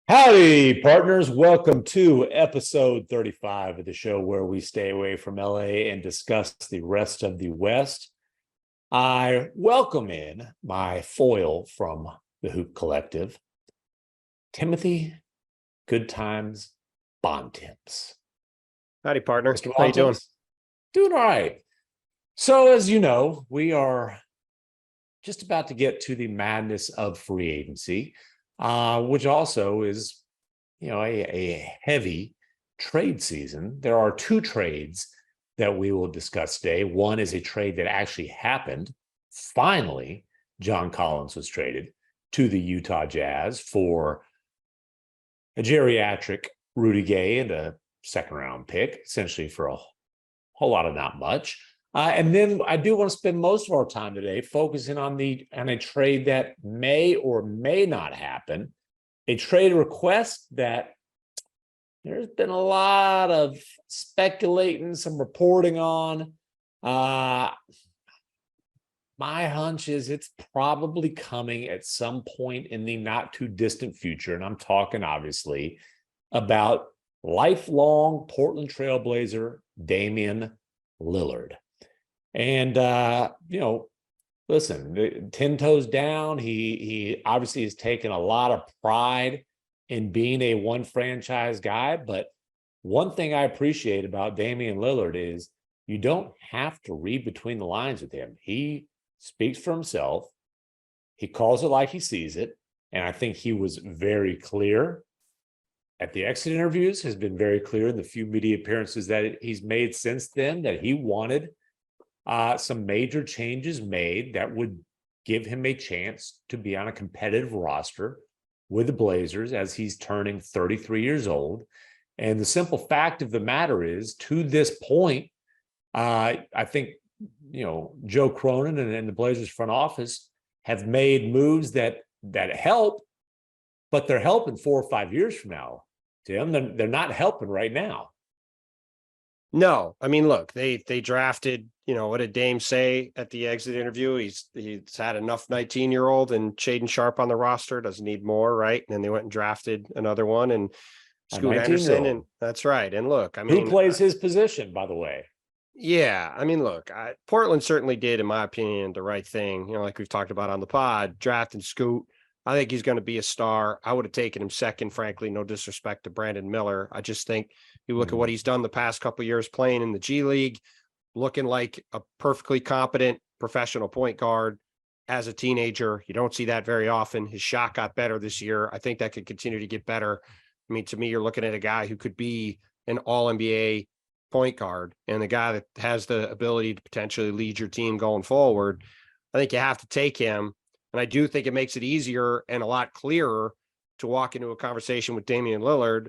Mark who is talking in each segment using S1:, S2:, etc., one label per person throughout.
S1: Howdy, partners. Welcome to episode 35 of the show where we stay away from LA and discuss the rest of the West. I welcome in my foil from the Hoop Collective, Timothy Good Times Bontemps.
S2: Howdy, partner.
S1: Mr.
S2: How you doing?
S1: Doing all right. So, as you know, we are just about to get to the madness of free agency. Which also is, a heavy trade season. There are two trades that we will discuss today. One is a trade that actually happened. Finally, John Collins was traded to the Utah Jazz for a geriatric Rudy Gay and a second-round pick, essentially for a whole lot of not much. And then I do want to spend most of our time today focusing on a trade that may or may not happen, a trade request that there's been a lot of speculating, some reporting on. My hunch is it's probably coming at some point in the not too distant future, and I'm talking obviously about lifelong Portland Trailblazer Damian Lillard. And, listen, 10 toes down, he obviously has taken a lot of pride in being a one franchise guy. But one thing I appreciate about Damian Lillard is you don't have to read between the lines with him. He speaks for himself. He calls it like he sees it. And I think he was very clear at the exit interviews, has been very clear in the few media appearances that he's made since then that he wanted some major changes made that would give him a chance to be on a competitive roster with the Blazers as he's turning 33 years old. And the simple fact of the matter is, to this point, I think, Joe Cronin and the Blazers front office have made moves that help, but they're helping 4 or 5 years from now, Tim. They're not helping right now.
S2: No, I mean, look, they drafted, what did Dame say at the exit interview? He's had enough 19-year-old and Shaden Sharp on the roster, doesn't need more, right? And then they went and drafted another one and Scoot Henderson. And that's right. And look, I mean,
S1: who plays his position, by the way?
S2: Yeah, I mean, look, Portland certainly did, in my opinion, the right thing. Like we've talked about on the pod, drafting Scoot. I think he's going to be a star. I would have taken him second, frankly, no disrespect to Brandon Miller. I just think you look at what he's done the past couple of years playing in the G League, looking like a perfectly competent professional point guard as a teenager. You don't see that very often. His shot got better this year. I think that could continue to get better. I mean, to me, you're looking at a guy who could be an all-NBA point guard and a guy that has the ability to potentially lead your team going forward. I think you have to take him. And I do think it makes it easier and a lot clearer to walk into a conversation with Damian Lillard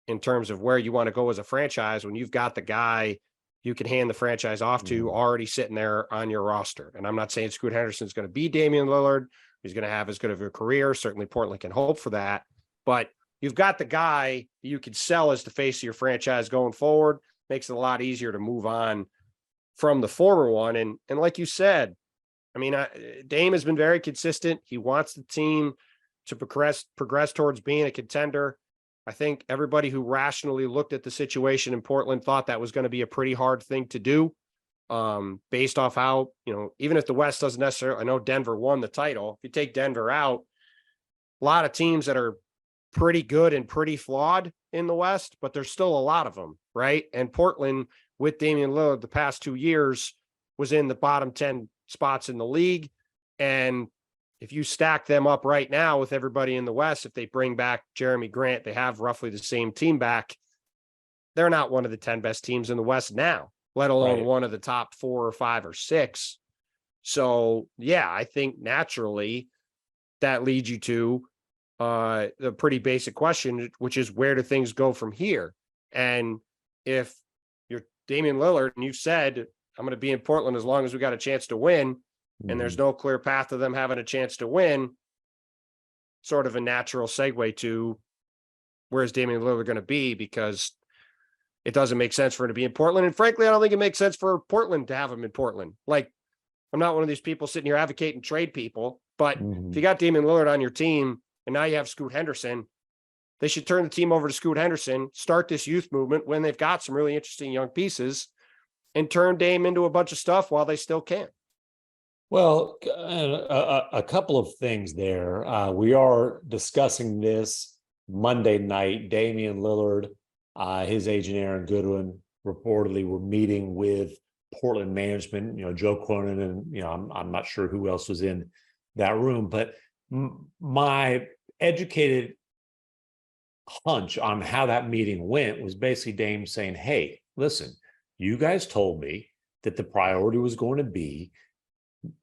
S2: in terms of where you want to go as a franchise when you've got the guy you can hand the franchise off to already sitting there on your roster. And I'm not saying Scoot Henderson is going to be Damian Lillard. He's going to have as good of a career. Certainly Portland can hope for that. But you've got the guy you could sell as the face of your franchise going forward. Makes it a lot easier to move on from the former one. And like you said, I mean, Dame has been very consistent. He wants the team to progress towards being a contender. I think everybody who rationally looked at the situation in Portland thought that was going to be a pretty hard thing to do, based off how, even if the West doesn't necessarily, I know Denver won the title. If you take Denver out, a lot of teams that are pretty good and pretty flawed in the West, but there's still a lot of them, right? And Portland, with Damian Lillard the past 2 years, was in the bottom 10 spots in the league. And if you stack them up right now with everybody in the West, if they bring back Jeremy Grant, they have roughly the same team back. They're not one of the 10 best teams in the West now, let alone one of the top 4 or 5 or 6. So, yeah, I think naturally that leads you to the pretty basic question, which is where do things go from here? And if you're Damian Lillard and you've said, I'm going to be in Portland as long as we got a chance to win, and there's no clear path to them having a chance to win, sort of a natural segue to where's Damian Lillard going to be, because it doesn't make sense for him to be in Portland. And frankly, I don't think it makes sense for Portland to have him in Portland. Like, I'm not one of these people sitting here advocating trade people, but if you got Damian Lillard on your team and now you have Scoot Henderson, They should turn the team over to Scoot Henderson, start this youth movement when they've got some really interesting young pieces, and turn Dame into a bunch of stuff while they still can.
S1: Well, a couple of things there. We are discussing this Monday night. Damian Lillard, his agent Aaron Goodwin, reportedly were meeting with Portland management. Joe Cronin, and I'm not sure who else was in that room, but my educated hunch on how that meeting went was basically Dame saying, "Hey, listen, you guys told me that the priority was going to be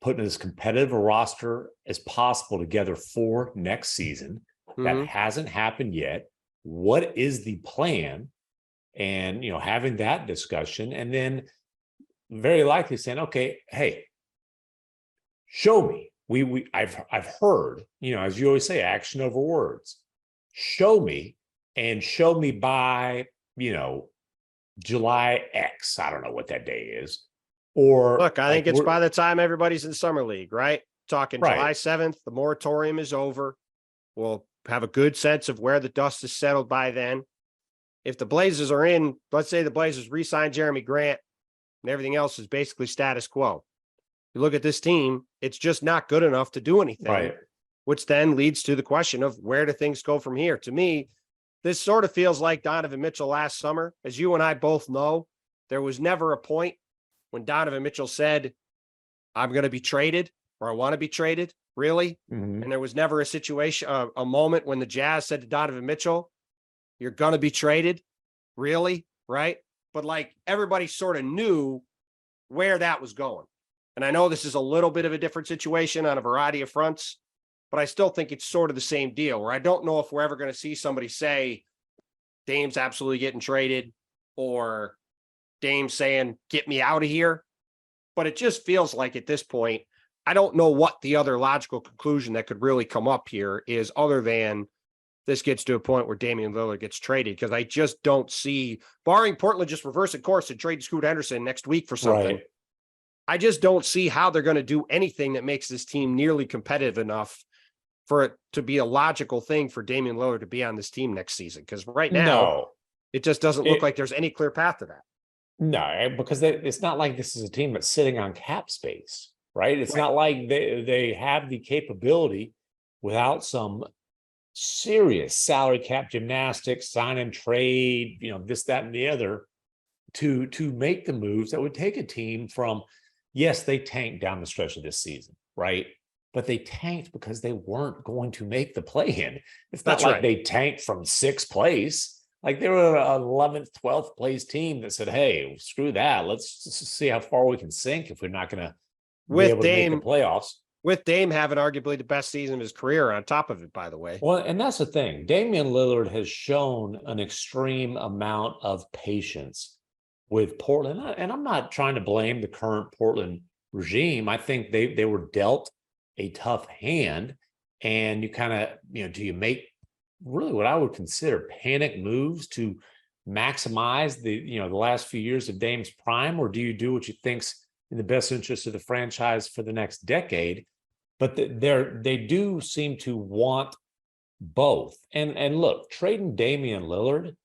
S1: putting as competitive a roster as possible together for next season. That hasn't happened yet. What is the plan?" And having that discussion, and then very likely saying, "Okay, hey, show me. I've heard, as you always say, action over words. Show me, and show me by July X. I don't know what that day is." Or
S2: look, I think it's by the time everybody's in summer league, right? Talking
S1: right.
S2: July 7th, the moratorium is over. We'll have a good sense of where the dust is settled by then. If the Blazers are in, let's say the Blazers re-sign Jeremy Grant and everything else is basically status quo. You look at this team, it's just not good enough to do anything,
S1: right.
S2: Which then leads to the question of where do things go from here? To me, this sort of feels like Donovan Mitchell last summer. As you and I both know, there was never a point when Donovan Mitchell said, "I'm going to be traded," or "I want to be traded," really. And there was never a situation, a moment when the Jazz said to Donovan Mitchell, "You're going to be traded," really, right? But like everybody sort of knew where that was going. And I know this is a little bit of a different situation on a variety of fronts, but I still think it's sort of the same deal where I don't know if we're ever going to see somebody say Dame's absolutely getting traded or Dame saying, "Get me out of here." But it just feels like at this point, I don't know what the other logical conclusion that could really come up here is other than this gets to a point where Damian Lillard gets traded, because I just don't see, barring Portland just reversing course and trade Scoot Henderson next week for something. Right. I just don't see how they're going to do anything that makes this team nearly competitive enough for it to be a logical thing for Damian Lillard to be on this team next season. Because right now, it just doesn't look like there's any clear path to that.
S1: No, because it's not like this is a team that's sitting on cap space, right? It's not like they have the capability without some serious salary cap gymnastics, sign and trade, this, that, and the other, to make the moves that would take a team from, yes, they tanked down the stretch of this season, right? But they tanked because they weren't going to make the play-in. It's not like they tanked from sixth place. Like they were an 11th, 12th place team that said, "Hey, screw that. Let's see how far we can sink if we're not going to be able to make the playoffs."
S2: With Dame having arguably the best season of his career on top of it, by the way.
S1: Well, and that's the thing. Damian Lillard has shown an extreme amount of patience with Portland. And I'm not trying to blame the current Portland regime. I think they were dealt a tough hand. And you kind of, do you make really what I would consider panic moves to maximize the last few years of Dame's prime, or do you do what you think's in the best interest of the franchise for the next decade? But they do seem to want both. And look, trading Damian Lillard,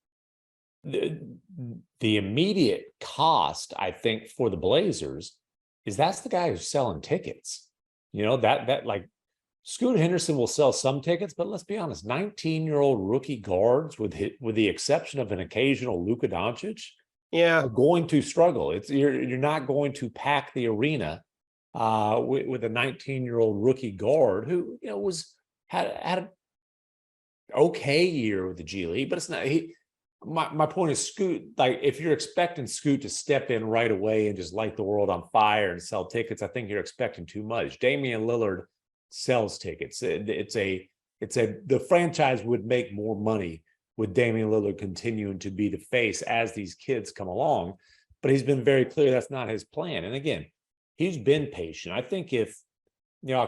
S1: the immediate cost, I think, for the Blazers is that's the guy who's selling tickets. That like Scoot Henderson will sell some tickets, but let's be honest, 19-year-old rookie guards, with the exception of an occasional Luka Doncic, are going to struggle. You're not going to pack the arena with a 19-year-old rookie guard who had an okay year with the G League, but it's not. My point is, Scoot, like if you're expecting Scoot to step in right away and just light the world on fire and sell tickets, I think you're expecting too much. Damian Lillard sells tickets. The franchise would make more money with Damian Lillard continuing to be the face as these kids come along, but he's been very clear that's not his plan. And again, he's been patient. I think if,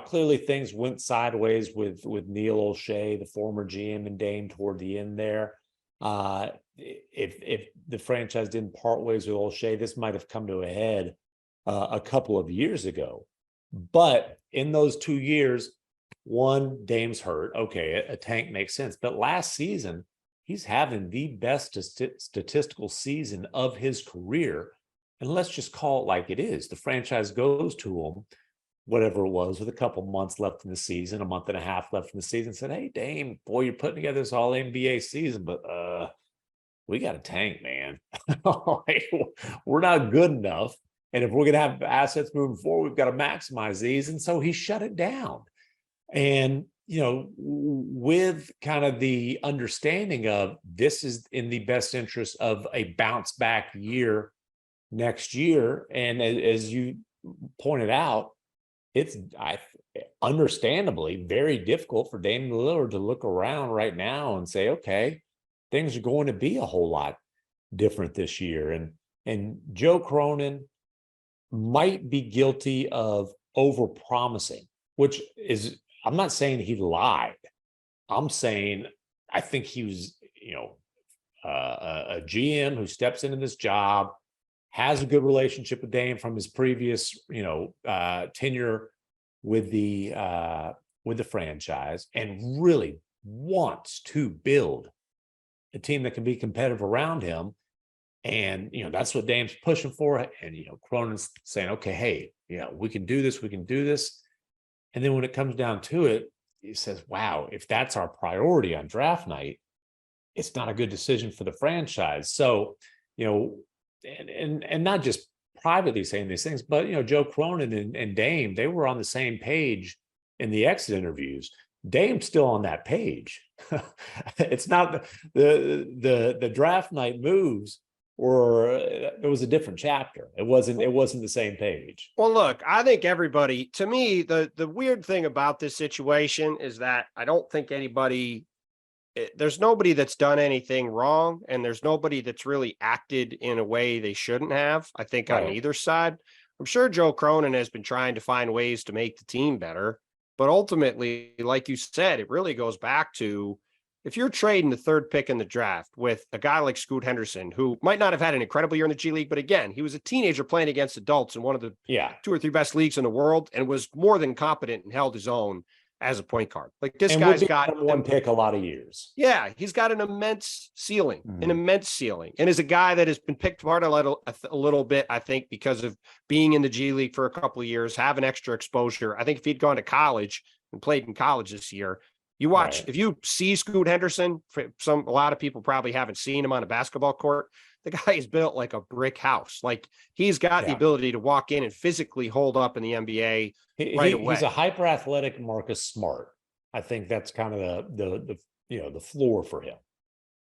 S1: clearly things went sideways with Neil O'Shea, the former GM, and Dame toward the end there. If the franchise didn't part ways with O'Shea, this might have come to a head a couple of years ago. But in those 2 years, one, Dame's hurt. Okay, a tank makes sense. But last season, he's having the best statistical season of his career. And let's just call it like it is. The franchise goes to him, whatever it was, with a couple months left in the season, a month and a half left in the season, said, "Hey, Dame, boy, you're putting together this all NBA season, but we got a tank, man. Like, we're not good enough. And if we're going to have assets moving forward, we've got to maximize these." And so he shut it down. And, with kind of the understanding of this is in the best interest of a bounce back year next year. And as you pointed out, it's understandably very difficult for Damian Lillard to look around right now and say, okay, things are going to be a whole lot different this year. And Joe Cronin might be guilty of overpromising, which is, I'm not saying he lied. I'm saying I think he was, a GM who steps into this job, has a good relationship with Dame from his previous, tenure with the franchise, and really wants to build a team that can be competitive around him. And, that's what Dame's pushing for. And, Cronin's saying, okay, hey, we can do this. We can do this. And then when it comes down to it, he says, wow, if that's our priority on draft night, it's not a good decision for the franchise. So, and not just privately saying these things, but, Joe Cronin and Dame, they were on the same page in the exit interviews. Dame's still on that page. It's not the draft night moves, or it was a different chapter. It wasn't the same page.
S2: Well, look, I think everybody, to me, the weird thing about this situation is that I don't think there's nobody that's done anything wrong, and there's nobody that's really acted in a way they shouldn't have, I think, on either side. I'm sure Joe Cronin has been trying to find ways to make the team better, but ultimately, like you said, it really goes back to, if you're trading the third pick in the draft with a guy like Scoot Henderson, who might not have had an incredible year in the G League, but again, he was a teenager playing against adults in one of the 2 or 3 best leagues in the world, and was more than competent and held his own as a point guard. Like, this guy's got
S1: one pick a lot of years.
S2: Yeah, he's got an immense ceiling, and is a guy that has been picked apart a little bit, I think, because of being in the G League for a couple of years, having extra exposure. I think if he'd gone to college and played in college this year, you watch, if you see Scoot Henderson, a lot of people probably haven't seen him on a basketball court. The guy is built like a brick house. Like, he's got the ability to walk in and physically hold up in the NBA right away.
S1: He's a hyper athletic Marcus Smart. I think that's kind of the floor for him.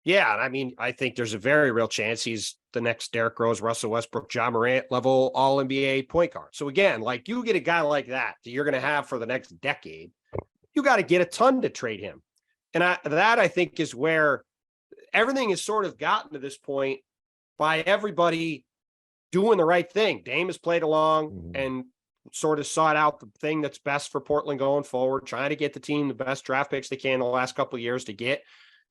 S2: Yeah, and I mean, I think there's a very real chance he's the next Derrick Rose, Russell Westbrook, Ja Morant level All NBA point guard. So again, like, you get a guy like that you're going to have for the next decade, you got to get a ton to trade him. And I think is where everything has sort of gotten to this point by everybody doing the right thing. Dame has played along and sort of sought out the thing that's best for Portland going forward, trying to get the team the best draft picks they can in the last couple of years to get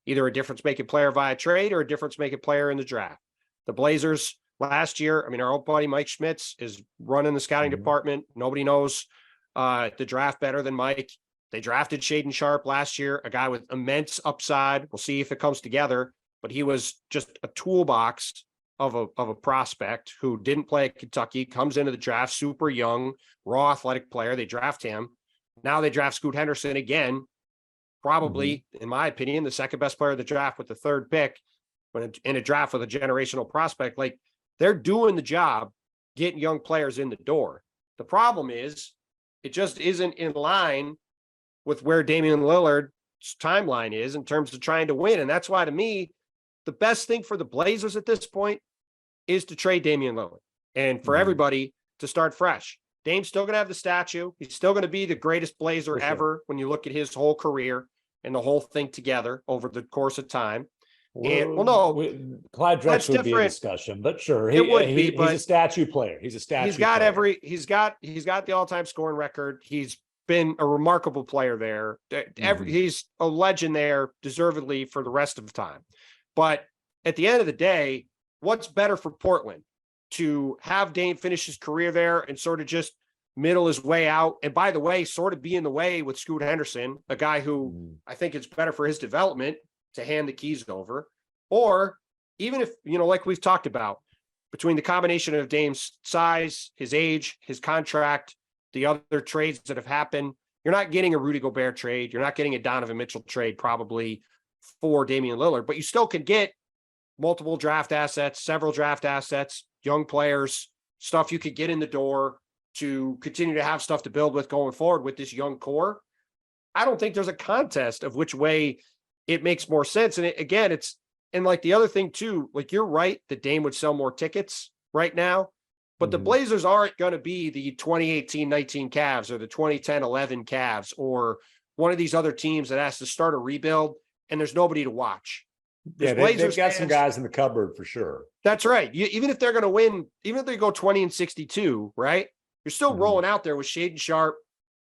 S2: either a difference-making player via trade or a difference-making player in the draft. The Blazers last year, I mean, our old buddy Mike Schmitz is running the scouting department. Nobody knows the draft better than Mike. They drafted Shaedon Sharpe last year, a guy with immense upside. We'll see if it comes together, but he was just a toolbox of a prospect who didn't play at Kentucky, comes into the draft super young, raw athletic player. They draft him. Now they draft Scoot Henderson again, probably, in my opinion, the second best player of the draft with the third pick in a draft with a generational prospect. Like, they're doing the job, getting young players in the door. The problem is it just isn't in line with where Damian Lillard's timeline is in terms of trying to win. And that's why, to me, the best thing for the Blazers at this point is to trade Damian Lillard and for everybody to start fresh. Dame's still going to have the statue. He's still going to be the greatest Blazer ever when you look at his whole career and the whole thing together over the course of time.
S1: Clyde Drexler would be a discussion, but sure, he's a statue player. He's a statue.
S2: He's got the all-time scoring record. He's been a remarkable player there. He's a legend there, deservedly, for the rest of the time. But at the end of the day, what's better for Portland? To have Dame finish his career there and sort of just middle his way out. And by the way, sort of be in the way with Scoot Henderson, a guy who I think it's better for his development to hand the keys over. Or even if, like we've talked about, between the combination of Dame's size, his age, his contract, the other trades that have happened, you're not getting a Rudy Gobert trade. You're not getting a Donovan Mitchell trade probably for Damian Lillard, but you still can get multiple draft assets, several draft assets, young players, stuff you could get in the door to continue to have stuff to build with going forward with this young core. I don't think there's a contest of which way it makes more sense. And and like the other thing too, like you're right that Dame would sell more tickets right now, but the Blazers aren't going to be the 2018-19 Cavs or the 2010-11 Cavs or one of these other teams that has to start a rebuild and there's nobody to watch.
S1: Yeah, they've got some guys in the cupboard for sure.
S2: That's right. Even if they're going to win, even if they go 20-62, right? You're still rolling out there with Shaedon Sharpe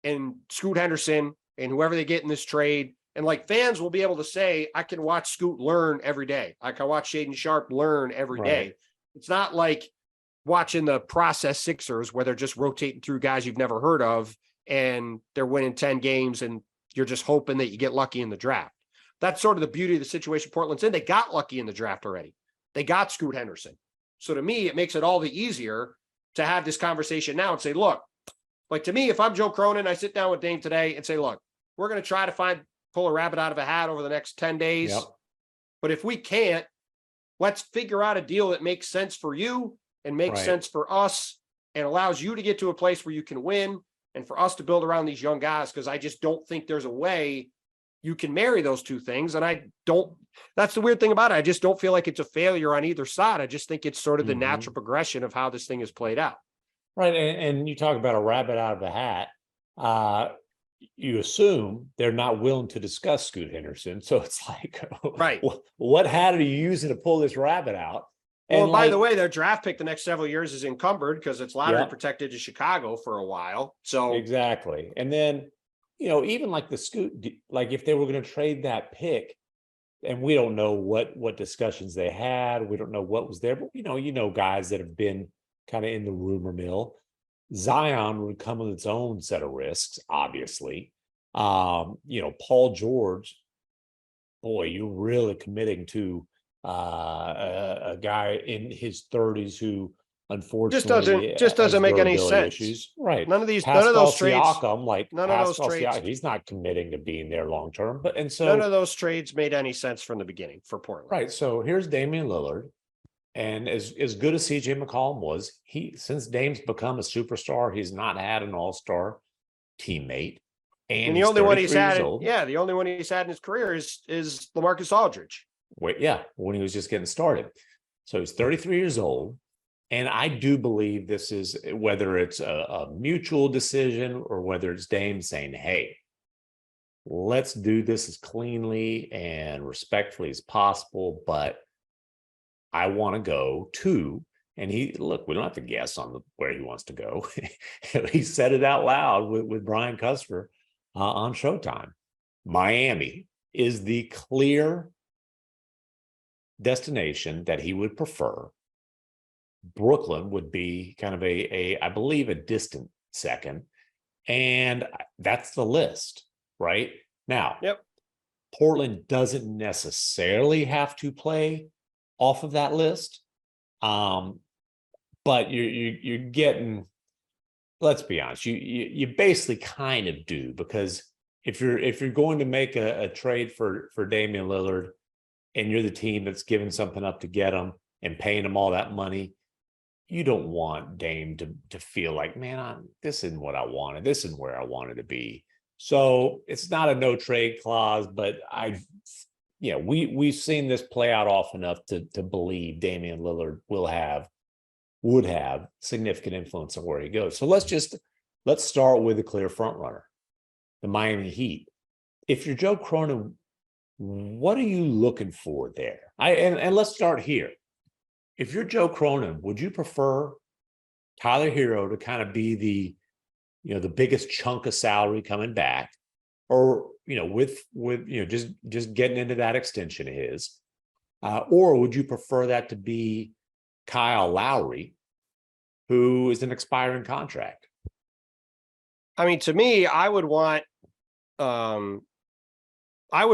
S2: and Scoot Henderson and whoever they get in this trade. And like fans will be able to say, I can watch Scoot learn every day. I can watch Shaedon Sharpe learn every day. It's not like watching the process Sixers where they're just rotating through guys you've never heard of and they're winning 10 games and you're just hoping that you get lucky in the draft. That's sort of the beauty of the situation Portland's in. They got lucky in the draft already. They got Scoot Henderson. So to me, it makes it all the easier to have this conversation now and say, look, like to me, if I'm Joe Cronin, I sit down with Dame today and say, look, we're going to try to pull a rabbit out of a hat over the next 10 days.
S1: Yep.
S2: But if we can't, let's figure out a deal that makes sense for you and makes sense for us and allows you to get to a place where you can win and for us to build around these young guys. Because I just don't think there's a way you can marry those two things. And that's the weird thing about it. I just don't feel like it's a failure on either side. I just think it's sort of the natural progression of how this thing is played out.
S1: Right. And you talk about a rabbit out of a hat. You assume they're not willing to discuss Scoot Henderson. So it's like,
S2: right.
S1: What hat are you using to pull this rabbit out?
S2: Well, and by the way, their draft pick the next several years is encumbered because it's lottery protected to Chicago for a while. So
S1: exactly. And then, even like the Scoot, like if they were going to trade that pick, and we don't know what discussions they had, we don't know what was there, but guys that have been kind of in the rumor mill. Zion would come with its own set of risks, obviously. Paul George, boy, you're really committing to a guy in his 30s who unfortunately
S2: just doesn't make any sense.
S1: Issues. Right.
S2: None of those trades,
S1: none of those trades, he's not committing to being there long term. So
S2: none of those trades made any sense from the beginning for Portland.
S1: Right. So here's Damian Lillard. And as good as CJ McCollum was, since Dame's become a superstar, he's not had an all-star teammate. And
S2: the only one he's had, the only one he's had in his career is LaMarcus Aldridge.
S1: When he was just getting started. So he's 33 years old. And I do believe this is, whether it's a mutual decision or whether it's Dame saying, hey, let's do this as cleanly and respectfully as possible, but I want to go to, and we don't have to guess on where he wants to go. He said it out loud with Brian Custer on Showtime. Miami is the clear destination that he would prefer. Brooklyn would be kind of I believe, a distant second. And that's the list, right? Now, Portland doesn't necessarily have to play off of that list. But you're getting, let's be honest, you basically kind of do, because if you're going to make a trade for Damian Lillard and you're the team that's giving something up to get him and paying him all that money, you don't want Dame to feel like, man, this isn't what I wanted. This isn't where I wanted to be. So it's not a no trade clause, but we've seen this play out often enough to believe Damian Lillard would have significant influence on where he goes. So let's start with a clear front runner, the Miami Heat. If you're Joe Cronin, what are you looking for there? And let's start here. If you're Joe Cronin, would you prefer Tyler Hero to kind of be the biggest chunk of salary coming back, or with just getting into that extension of his, or would you prefer that to be Kyle Lowry, who is an expiring contract?
S2: I mean, to me, I would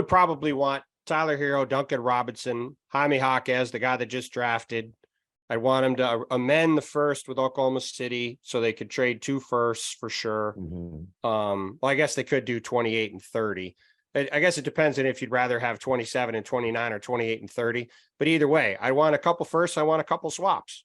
S2: probably want Tyler Hero, Duncan Robinson, Jaime Jaquez, the guy that just drafted. I want him to amend the first with Oklahoma City so they could trade 2 firsts for sure. Well, I guess they could do 28 and 30. I guess it depends on if you'd rather have 27 and 29 or 28 and 30. But either way, I want a couple firsts. I want a couple swaps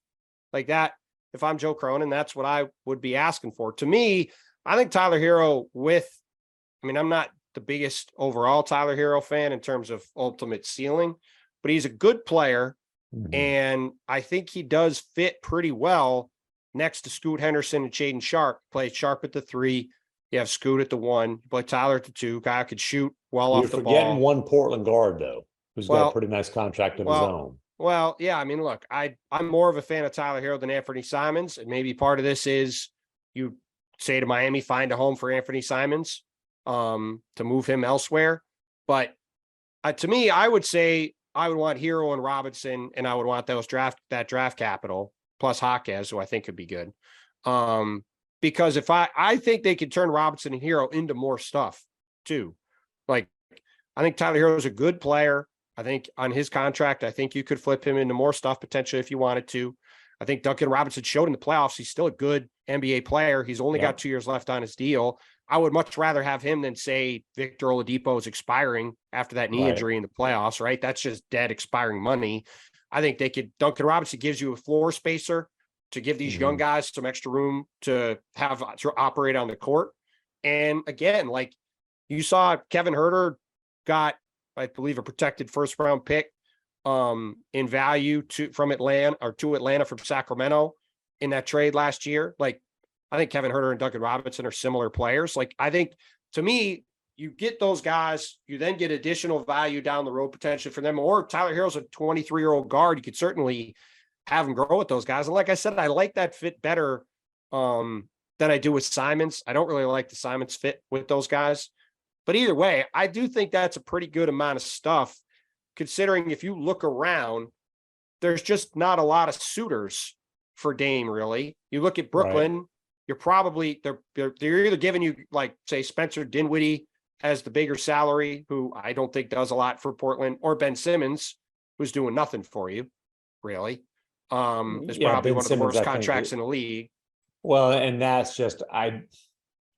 S2: like that. If I'm Joe Cronin, that's what I would be asking for. To me, I think Tyler Hero I'm not the biggest overall Tyler Hero fan in terms of ultimate ceiling, but he's a good player. And I think he does fit pretty well next to Scoot Henderson and Shaden Sharp. Play Sharp at the 3. You have Scoot at the 1. You play Tyler at the 2. Guy could shoot well off the ball.
S1: You're forgetting one Portland guard, though, who's got a pretty nice contract of his own.
S2: Well, yeah. I mean, look, I'm more of a fan of Tyler Hero than Anthony Simons. And maybe part of this is you say to Miami, find a home for Anthony Simons to move him elsewhere. But to me, I would say I would want Hero and Robinson, and I would want that draft capital plus Jaquez, who I think could be good. Because if I think they could turn Robinson and Hero into more stuff too. Like, I think Tyler Hero is a good player. I think on his contract, I think you could flip him into more stuff potentially if you wanted to. I think Duncan Robinson showed in the playoffs he's still a good NBA player. He's only got 2 years left on his deal. I would much rather have him than, say, Victor Oladipo is expiring after that knee injury in the playoffs, right? That's just dead expiring money. I think Duncan Robinson gives you a floor spacer to give these young guys some extra room to operate on the court. And again, like you saw, Kevin Huerter got, I believe, a protected first round pick in value to Atlanta from Sacramento in that trade last year. Like, I think Kevin Huerter and Duncan Robinson are similar players. Like, I think, to me, you get those guys, you then get additional value down the road potentially for them. Or Tyler Hero's a 23-year-old guard. You could certainly have him grow with those guys. And like I said, I like that fit better than I do with Simons. I don't really like the Simons fit with those guys. But either way, I do think that's a pretty good amount of stuff, considering if you look around, there's just not a lot of suitors for Dame, really. You look at Brooklyn. Right. You're probably they're either giving you, like, say, Spencer Dinwiddie as the bigger salary, who I don't think does a lot for Portland, or Ben Simmons, who's doing nothing for you, really. Is probably one of the worst contracts in the league.
S1: Well, and that's just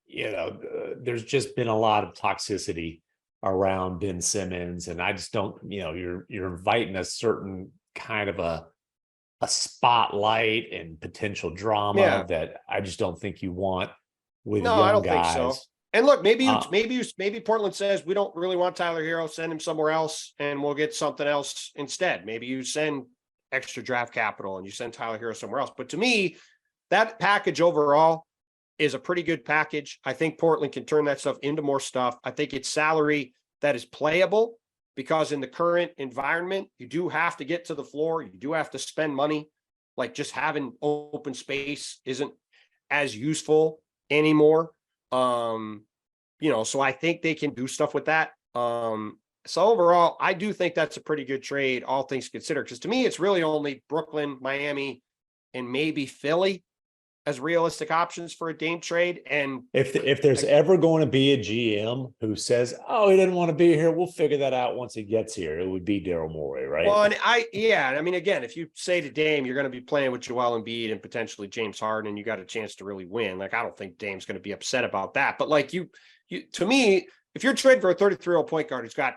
S1: there's just been a lot of toxicity around Ben Simmons, and I just don't, you're inviting a certain kind of a spotlight and potential drama that I just don't think you want with young guys. No, I don't think so.
S2: And look, maybe Portland says, we don't really want Tyler Hero, send him somewhere else and we'll get something else instead. Maybe you send extra draft capital and you send Tyler Hero somewhere else. But to me, that package overall is a pretty good package. I think Portland can turn that stuff into more stuff. I think it's salary that is playable, because in the current environment, you do have to get to the floor. You do have to spend money. Like, just having open space isn't as useful anymore. So I think they can do stuff with that. So overall, I do think that's a pretty good trade, all things considered, because to me, it's really only Brooklyn, Miami, and maybe Philly as realistic options for a Dame trade. And
S1: if there's ever going to be a GM who says, oh, he didn't want to be here, we'll figure that out once he gets here, it would be Daryl Morey, right?
S2: Well, and again, if you say to Dame, you're going to be playing with Joel Embiid and potentially James Harden, and you got a chance to really win, like, I don't think Dame's going to be upset about that. But like you to me, if you're trading for a 33-year-old point guard who's got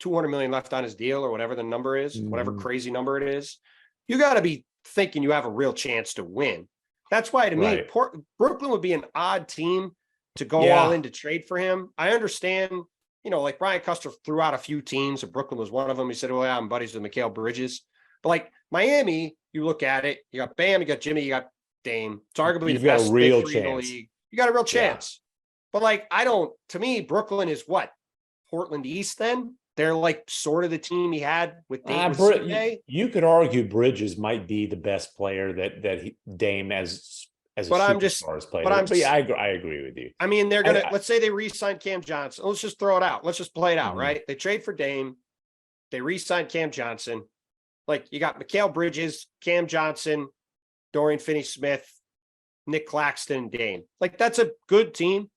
S2: $200 million left on his deal, or whatever the number is, whatever crazy number it is, you got to be thinking you have a real chance to win. That's why, to me, Brooklyn would be an odd team to go all in to trade for him. I understand, like Brian Custer threw out a few teams, and Brooklyn was one of them. He said, well, I'm buddies with Mikal Bridges. But like Miami, you look at it, you got Bam, you got Jimmy, you got Dame. It's arguably the best big three in the league. You got a real chance. But like, to me, Brooklyn is what? Portland East then? They're like sort of the team he had with Dame.
S1: You could argue Bridges might be the best player that Dame as a superstar player. But I agree with you.
S2: I mean, they're gonna let's say they re-sign Cam Johnson. Let's just throw it out. Let's just play it out, right? They trade for Dame. They re-sign Cam Johnson. Like, you got Mikal Bridges, Cam Johnson, Dorian Finney-Smith, Nick Claxton, and Dame. Like, that's a good team.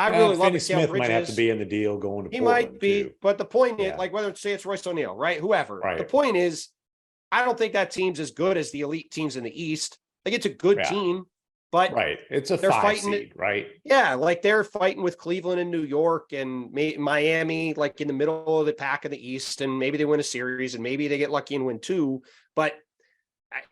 S2: I really love
S1: Finney
S2: Mikal
S1: Smith
S2: Bridges.
S1: might have to be in the deal going to
S2: He
S1: Portland
S2: might be,
S1: too.
S2: but the point is,
S1: Yeah.
S2: like, whether say it's Royce O'Neal, right? Whoever. The
S1: Right.
S2: point is, I don't think that team's as good as the elite teams in the East. Like, it's a good
S1: Yeah.
S2: team, but
S1: Right. It's a
S2: they're
S1: 5
S2: fighting
S1: seed, right?
S2: Yeah, like they're fighting with Cleveland and New York and Miami, like in the middle of the pack in the East, and maybe they win a series and maybe they get lucky and win 2. But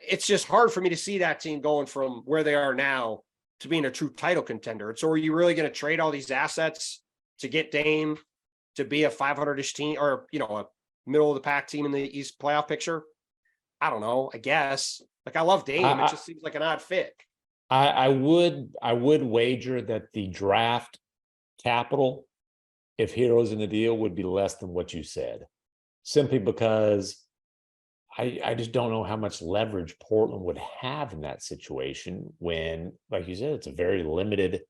S2: it's just hard for me to see that team going from where they are now to being a true title contender. So are you really going to trade all these assets to get Dame to be a 500-ish team, or, a middle of the pack team in the East playoff picture? I don't know. I guess. Like, I love Dame. It just seems like an odd fit.
S1: I would wager that the draft capital, if Hero's in the deal, would be less than what you said, simply because I just don't know how much leverage Portland would have in that situation when, like you said, it's a very limited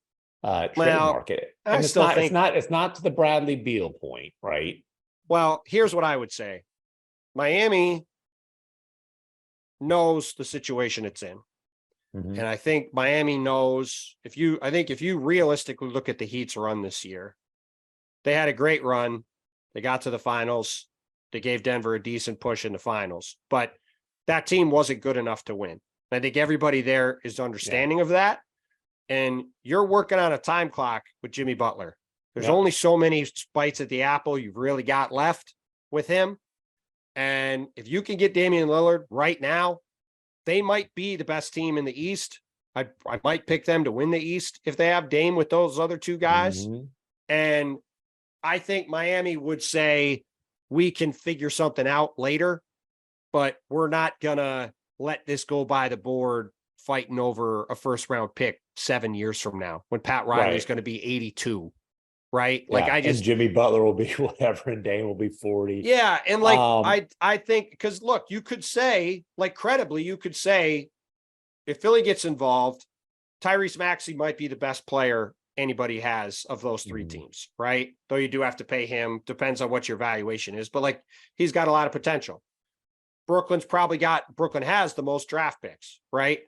S1: trade market. And it's not to the Bradley Beal point, right?
S2: Well, here's what I would say. Miami knows the situation it's in. Mm-hmm. And I think Miami knows, if you realistically look at the Heat's run this year, they had a great run. They got to the finals. They gave Denver a decent push in the finals, but that team wasn't good enough to win. I think everybody there is understanding of that. And you're working on a time clock with Jimmy Butler. There's only so many bites at the apple you've really got left with him. And if you can get Damian Lillard right now, they might be the best team in the East. I might pick them to win the East if they have Dame with those other 2 guys. Mm-hmm. And I think Miami would say, we can figure something out later, but we're not going to let this go by the board fighting over a first round pick 7 years from now when Pat Riley's going to be 82. Right. Like,
S1: and Jimmy Butler will be whatever, and Dame will be 40.
S2: Yeah. And like, I think, because look, you could say, like, credibly, you could say, if Philly gets involved, Tyrese Maxey might be the best player anybody has of those 3 teams, right? Though you do have to pay him, depends on what your valuation is, but like, he's got a lot of potential. Brooklyn has the most draft picks, right?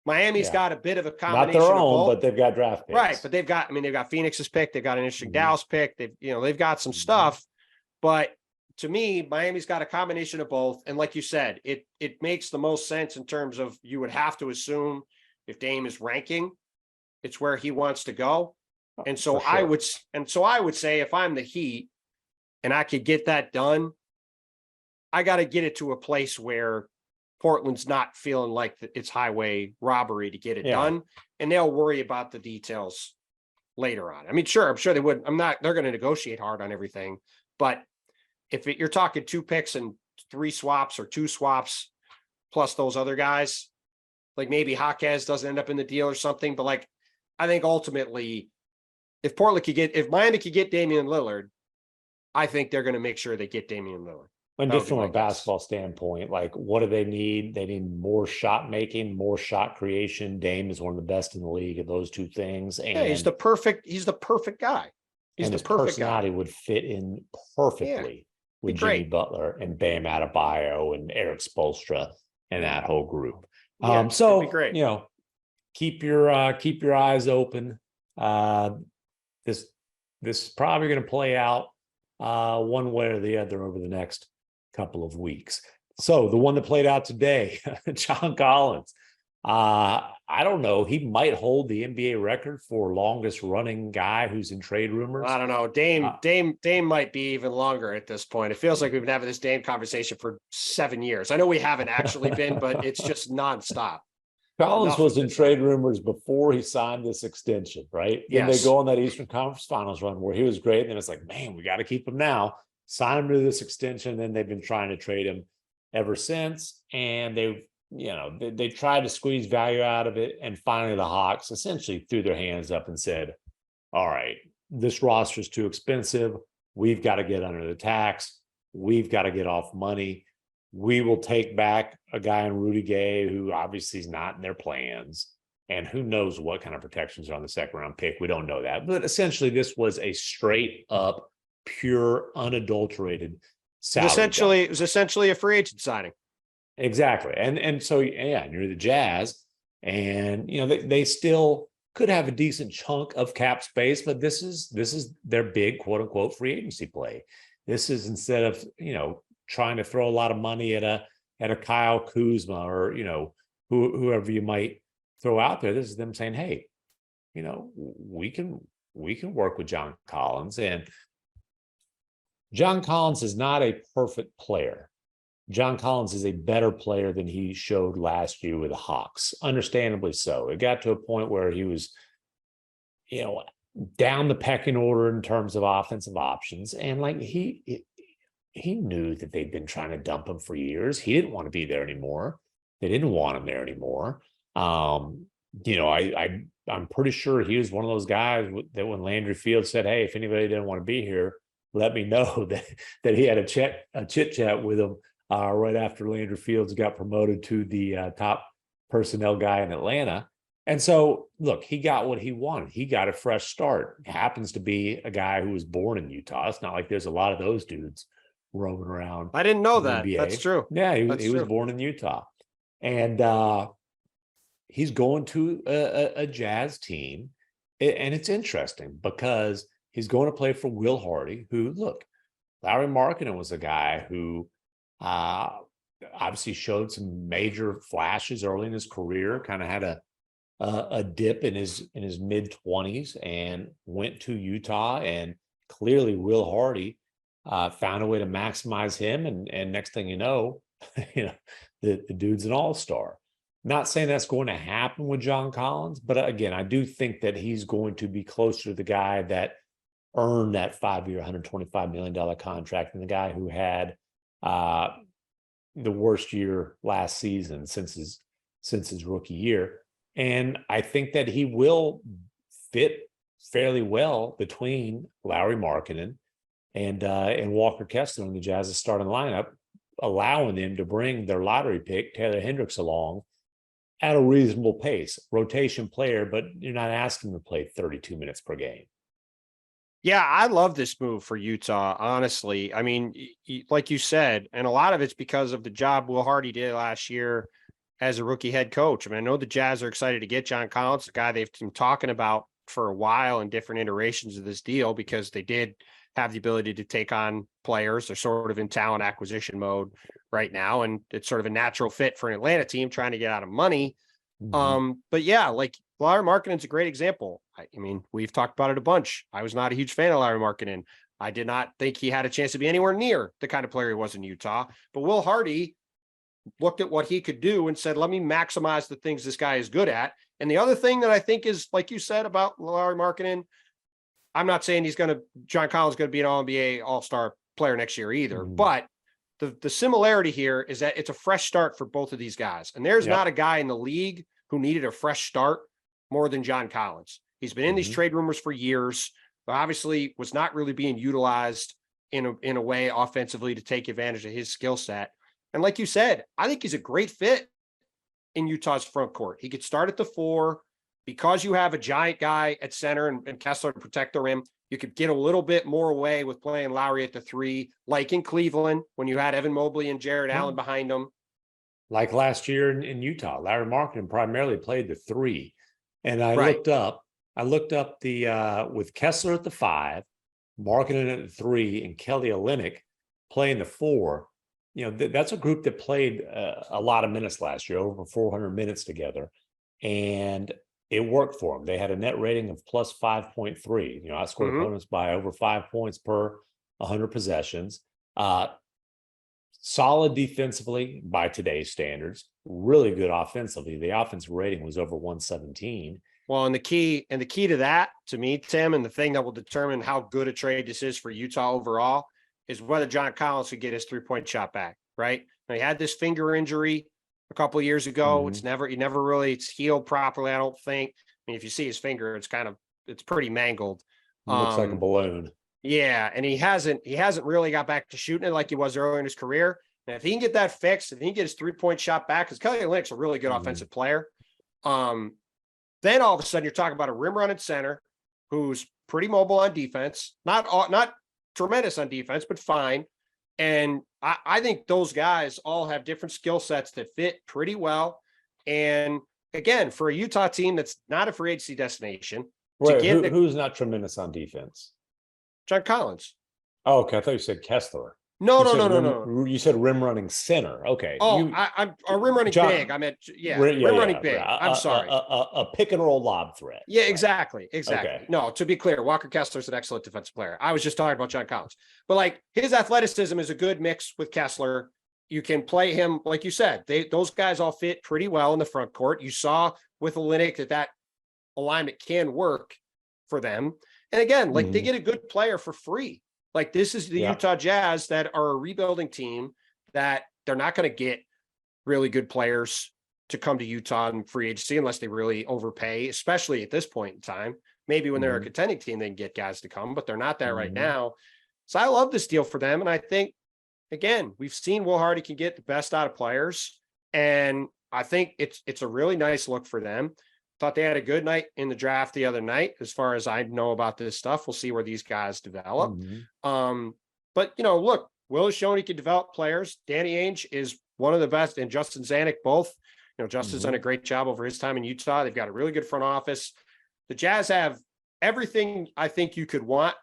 S2: Miami's got a bit of a combination.
S1: Not their own, but they've got draft picks.
S2: Right, but they've got Phoenix's pick, they've got an interesting Dallas pick, they've got some stuff, but to me, Miami's got a combination of both. And like you said, it makes the most sense in terms of, you would have to assume if Dame is ranking, it's where he wants to go. And so I would say, if I'm the Heat and I could get that done, I got to get it to a place where Portland's not feeling like it's highway robbery to get it done, and they'll worry about the details later on. I mean, I'm sure they would. They're going to negotiate hard on everything, but if you're talking 2 picks and 3 swaps or 2 swaps plus those other guys, like maybe Jaquez doesn't end up in the deal or something, but like, I think ultimately, if Miami could get Damian Lillard, I think they're going to make sure they get Damian Lillard.
S1: And just from a basketball standpoint, like, what do they need? They need more shot making, more shot creation. Dame is one of the best in the league at those 2 things. And
S2: he's the perfect guy.
S1: His personality would fit in perfectly with Jimmy Butler and Bam Adebayo and Eric Spoelstra and that whole group. So keep your eyes open. This is probably going to play out one way or the other over the next couple of weeks. So the one that played out today, John Collins, I don't know. He might hold the NBA record for longest running guy who's in trade rumors.
S2: I don't know. Dame might be even longer at this point. It feels like we've been having this Dame conversation for 7 years. I know we haven't actually been, but it's just nonstop.
S1: Collins was in trade rumors before he signed this extension, right? Then they go on that Eastern Conference Finals run where he was great. And then it's like, man, we got to keep him now. Sign him to this extension. Then they've been trying to trade him ever since. And they tried to squeeze value out of it. And finally, the Hawks essentially threw their hands up and said, all right, this roster is too expensive. We've got to get under the tax. We've got to get off money. We will take back a guy in Rudy Gay, who obviously is not in their plans. And who knows what kind of protections are on the 2nd round pick. We don't know that. But essentially, this was a straight up, pure, unadulterated salary.
S2: It was essentially a free agent signing.
S1: Exactly. And so, you're the Jazz. And, they still could have a decent chunk of cap space, but this is their big quote unquote free agency play. This is instead of, trying to throw a lot of money at a Kyle Kuzma or, whoever you might throw out there. This is them saying, hey, we can work with John Collins. And John Collins is not a perfect player. John Collins is a better player than he showed last year with the Hawks, understandably so. It got to a point where he was, down the pecking order in terms of offensive options. And like he knew that they'd been trying to dump him for years. He didn't want to be there anymore. They didn't want him there anymore. I'm pretty sure he was one of those guys that when Landry Fields said, hey, if anybody didn't want to be here, let me know, that he had a chit chat with him right after Landry Fields got promoted to the top personnel guy in Atlanta. And so, look, he got what he wanted. He got a fresh start. He happens to be a guy who was born in Utah. It's not like there's a lot of those dudes roaming around.
S2: I didn't know that.
S1: NBA.
S2: That's true.
S1: Yeah, he was born in Utah. And he's going to a Jazz team. And it's interesting because he's going to play for Will Hardy, who, look, Larry Markkinen was a guy who obviously showed some major flashes early in his career, kind of had a dip in his mid-20s and went to Utah. And clearly Will Hardy found a way to maximize him. And next thing you know, the dude's an all-star. Not saying that's going to happen with John Collins, but again, I do think that he's going to be closer to the guy that earned that 5-year, $125 million contract than the guy who had the worst year last season since his rookie year. And I think that he will fit fairly well between Lauri Markkanen and Walker Kessler in the Jazz's starting lineup, allowing them to bring their lottery pick, Taylor Hendricks, along at a reasonable pace. Rotation player, but you're not asking him to play 32 minutes per game.
S2: Yeah, I love this move for Utah, honestly. I mean, like you said, and a lot of it's because of the job Will Hardy did last year as a rookie head coach. I mean, I know the Jazz are excited to get John Collins, a guy they've been talking about for a while in different iterations of this deal, because they did have the ability to take on players. They're sort of in talent acquisition mode right now, and it's sort of a natural fit for an Atlanta team trying to get out of money. Mm-hmm. But yeah, like Lauri Markkanen's a great example. I mean, we've talked about it a bunch. I was not a huge fan of Lauri Markkanen. I did not think he had a chance to be anywhere near the kind of player he was in Utah. But Will Hardy looked at what he could do and said, let me maximize the things this guy is good at. And the other thing that I think is, like you said about Lauri Markkanen, I'm not saying John Collins is going to be an All-NBA All-Star player next year either, but the similarity here is that it's a fresh start for both of these guys. And there's not a guy in the league who needed a fresh start more than John Collins. He's been in these trade rumors for years, but obviously was not really being utilized in a way offensively to take advantage of his skill set. And like you said, I think he's a great fit in Utah's front court. He could start at the 4 because you have a giant guy at center and Kessler to protect the rim. You could get a little bit more away with playing Lowry at the 3, like in Cleveland when you had Evan Mobley and Jared Allen behind him.
S1: Like last year in Utah, Lauri Markkanen primarily played the 3. And I looked up the with Kessler at the 5, Markkanen at the 3, and Kelly Olynyk playing the 4. That's a group that played a lot of minutes last year, over 400 minutes together, and it worked for them. They had a net rating of plus 5.3. Outscored opponents by over 5 points per 100 possessions. Solid defensively by today's standards, really good offensively. The offensive rating was over 117.
S2: Well, and the key to that, to me, Tim, and the thing that will determine how good a trade this is for Utah overall is whether John Collins could get his 3-point shot back, right? Now, he had this finger injury a couple of years ago. It's it's healed properly, I don't think. I mean, if you see his finger, it's pretty mangled.
S1: Looks like a balloon.
S2: Yeah, and he hasn't really got back to shooting it like he was earlier in his career. And if he can get that fixed, if he can get his 3-point shot back, because Kelly Olynyk's a really good offensive player, then all of a sudden you're talking about a rim running center who's pretty mobile on defense, not tremendous on defense, but fine. And I think those guys all have different skill sets that fit pretty well. And again, for a Utah team that's not a free agency destination, to
S1: Right.
S2: get
S1: Who's not tremendous on defense?
S2: John Collins.
S1: Oh, okay. I thought you said Kessler.
S2: No,
S1: You
S2: no,
S1: said
S2: no, no, no.
S1: you said rim running center. Okay.
S2: Oh, I'm a rim running big.
S1: John.
S2: I meant, yeah,
S1: Yeah,
S2: rim running
S1: yeah.
S2: big. I'm sorry.
S1: A pick and roll lob threat.
S2: Yeah,
S1: Right.
S2: exactly.
S1: Okay.
S2: No, to be clear, Walker Kessler's an excellent defensive player. I was just talking about John Collins. But like his athleticism is a good mix with Kessler. You can play him, like you said, those guys all fit pretty well in the front court. You saw with Olynyk that alignment can work for them. And again, like they get a good player for free. Like this is the Utah Jazz that are a rebuilding team that they're not going to get really good players to come to Utah in free agency unless they really overpay, especially at this point in time. Maybe when they're a contending team, they can get guys to come, but they're not that right now. So I love this deal for them. And I think, again, we've seen Will Hardy can get the best out of players. And I think it's a really nice look for them. Thought they had a good night in the draft the other night. As far as I know about this stuff, we'll see where these guys develop. But look, Will has shown he can develop players. Danny Ainge is one of the best, and Justin Zanuck both. Justin's done a great job over his time in Utah. They've got a really good front office. The Jazz have everything I think you could want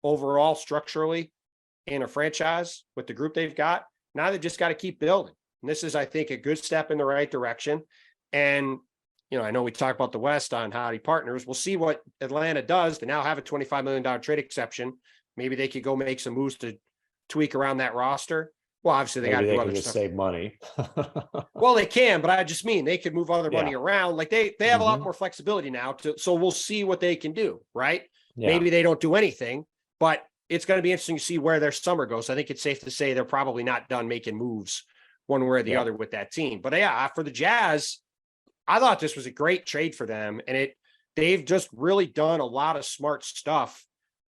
S2: overall structurally in a franchise with the group they've got. Now they just got to keep building. And this is, I think, a good step in the right direction. And I know we talk about the West on Howdy Partners. We'll see what Atlanta does. They now have a $25 million trade exception. Maybe they could go make some moves to tweak around that roster. Well, obviously they got to do other stuff.
S1: Save money.
S2: Well, they can, but I just mean they could move other money around. Like they have a lot more flexibility now. So we'll see what they can do, right? Yeah. Maybe they don't do anything, but it's going to be interesting to see where their summer goes. I think it's safe to say they're probably not done making moves one way or the other with that team. But yeah, for the Jazz, I thought this was a great trade for them, and they've just really done a lot of smart stuff.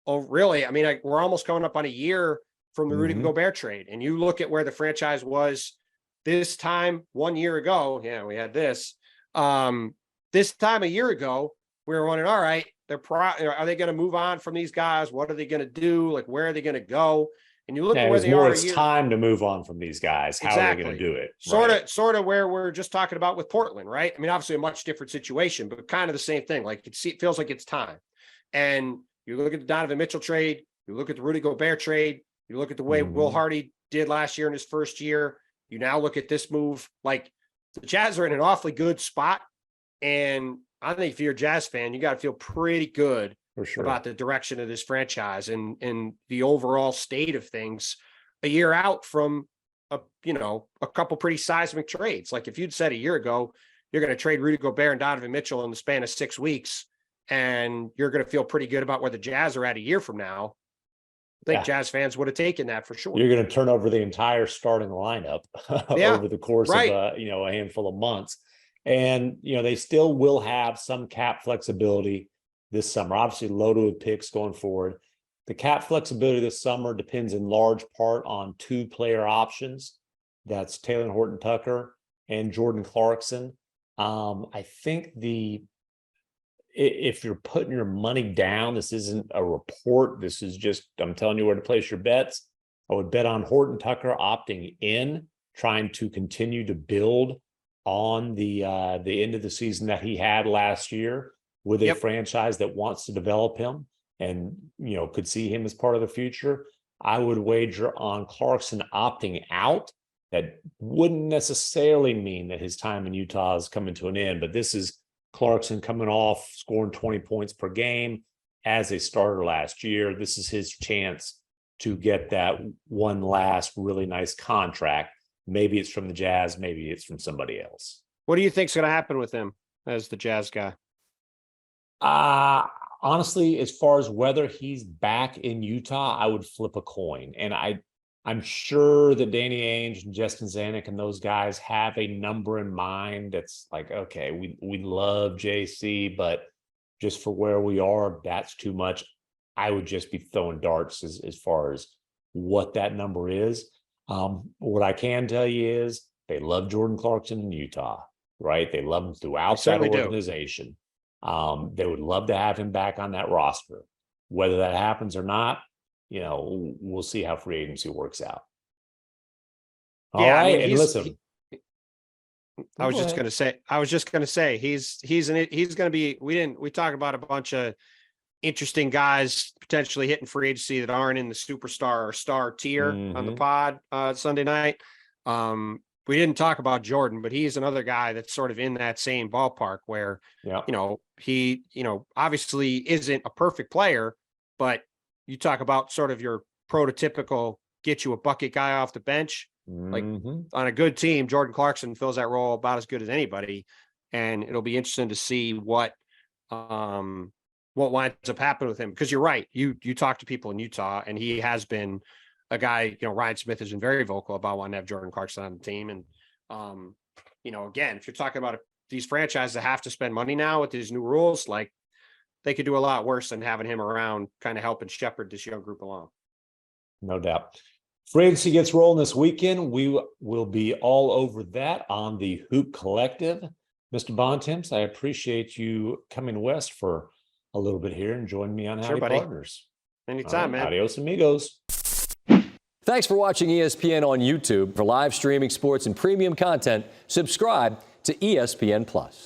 S2: Oh, really? I mean, we're almost coming up on a year from the Rudy Gobert trade, and you look at where the franchise was this time 1 year ago. Yeah, we had this. This time a year ago, we were wondering, all right, are they going to move on from these guys? What are they going to do? Like, where are they going to go? And you look at where they are.
S1: It's time to move on from these guys. How are they going to do it?
S2: Sort of where we're just talking about with Portland, right? I mean, obviously a much different situation, but kind of the same thing. Like it feels like it's time. And you look at the Donovan Mitchell trade, you look at the Rudy Gobert trade, you look at the way Will Hardy did last year in his first year. You now look at this move. Like the Jazz are in an awfully good spot. And I think if you're a Jazz fan, you got to feel pretty good about the direction of this franchise and the overall state of things a year out from a couple pretty seismic trades. Like if you'd said a year ago, you're going to trade Rudy Gobert and Donovan Mitchell in the span of 6 weeks, and you're going to feel pretty good about where the Jazz are at a year from now. I think Jazz fans would have taken that for sure.
S1: You're going to turn over the entire starting lineup over the course of a handful of months. And, they still will have some cap flexibility this summer, obviously loaded with picks going forward. The cap flexibility this summer depends in large part on 2 player options. That's Taylor Horton-Tucker and Jordan Clarkson. I think if you're putting your money down, this isn't a report. This is just, I'm telling you where to place your bets. I would bet on Horton-Tucker opting in, trying to continue to build on the end of the season that he had last year with a franchise that wants to develop him and, could see him as part of the future. I would wager on Clarkson opting out. That wouldn't necessarily mean that his time in Utah is coming to an end, but this is Clarkson coming off scoring 20 points per game as a starter last year. This is his chance to get that one last really nice contract. Maybe it's from the Jazz, maybe it's from somebody else.
S2: What do you think's going to happen with him as the Jazz guy?
S1: Honestly, as far as whether he's back in Utah, I would flip a coin. And I'm sure that Danny Ainge and Justin Zanuck and those guys have a number in mind that's like, okay, we love JC, but just for where we are, that's too much. I would just be throwing darts as far as what that number is. What I can tell you is they love Jordan Clarkson in Utah, right? They love him throughout that organization. They would love to have him back on that roster. Whether that happens or not, we'll see how free agency works out. All right. And listen,
S2: I was just going to say he's going to be, we talk about a bunch of interesting guys potentially hitting free agency that aren't in the superstar or star tier on the pod Sunday night. We didn't talk about Jordan, but he's another guy that's sort of in that same ballpark where, he, obviously isn't a perfect player, but you talk about sort of your prototypical get you a bucket guy off the bench. Like on a good team, Jordan Clarkson fills that role about as good as anybody. And it'll be interesting to see what winds up happening with him. Because you're right. You talk to people in Utah, and he has been a guy, Ryan Smith has been very vocal about wanting to have Jordan Clarkson on the team. And, again, if you're talking about these franchises that have to spend money now with these new rules, like they could do a lot worse than having him around kind of helping shepherd this young group along.
S1: No doubt. Free agency gets rolling this weekend. We will be all over that on the Hoop Collective. Mr. Bontemps, I appreciate you coming west for a little bit here and joining me on Howdy Partners.
S2: Anytime, man.
S1: Adios, amigos.
S3: Thanks for watching ESPN on YouTube. For live streaming sports and premium content, subscribe to ESPN Plus.